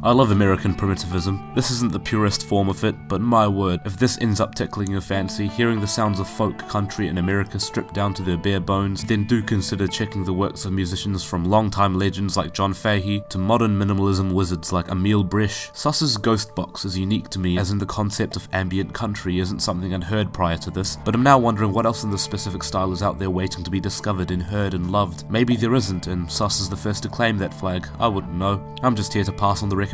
I love American Primitivism. This isn't the purest form of it, but my word, if this ends up tickling your fancy, hearing the sounds of folk country in America stripped down to their bare bones, then do consider checking the works of musicians from long-time legends like John Fahey to modern minimalism wizards like Emil Bresch. Suss's Ghost Box is unique to me, as in the concept of ambient country isn't something I'd heard prior to this, but I'm now wondering what else in this specific style is out there waiting to be discovered and heard and loved. Maybe there isn't, and Suss is the first to claim that flag. I wouldn't know. I'm just here to pass on the recommendation,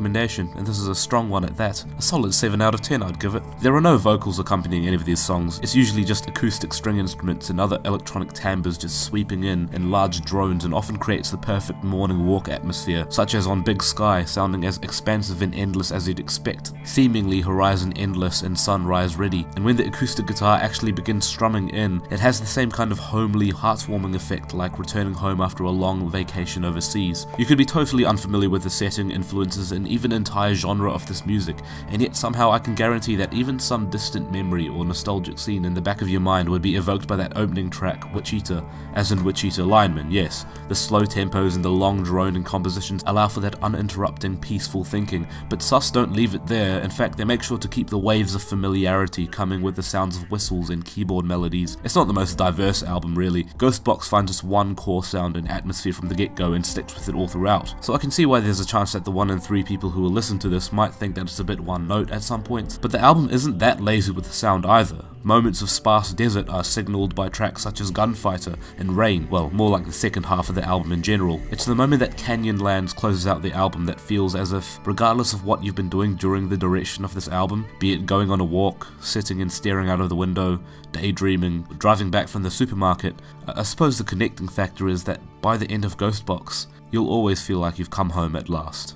and this is a strong one at that. A solid 7 out of 10 I'd give it. There are no vocals accompanying any of these songs. It's usually just acoustic string instruments and other electronic timbres just sweeping in large drones, and often creates the perfect morning walk atmosphere, such as on Big Sky, sounding as expansive and endless as you'd expect, seemingly horizon endless and sunrise ready. And when the acoustic guitar actually begins strumming in, it has the same kind of homely, heartwarming effect like returning home after a long vacation overseas. You could be totally unfamiliar with the setting, influences, and even entire genre of this music, and yet somehow I can guarantee that even some distant memory or nostalgic scene in the back of your mind would be evoked by that opening track, Wichita, as in Wichita lineman. Yes, the slow tempos and the long droning compositions allow for that uninterrupting, peaceful thinking, but Suss don't leave it there. In fact, they make sure to keep the waves of familiarity coming with the sounds of whistles and keyboard melodies. It's not the most diverse album really. Ghostbox finds just one core sound and atmosphere from the get-go and sticks with it all throughout, so I can see why there's a chance that the 1 in 3 people who will listen to this might think that it's a bit one note at some point, but the album isn't that lazy with the sound either. Moments of sparse desert are signalled by tracks such as Gunfighter and Rain, well, more like the second half of the album in general. It's the moment that Canyonlands closes out the album that feels as if, regardless of what you've been doing during the duration of this album, be it going on a walk, sitting and staring out of the window, daydreaming, driving back from the supermarket, I suppose the connecting factor is that by the end of Ghostbox, you'll always feel like you've come home at last.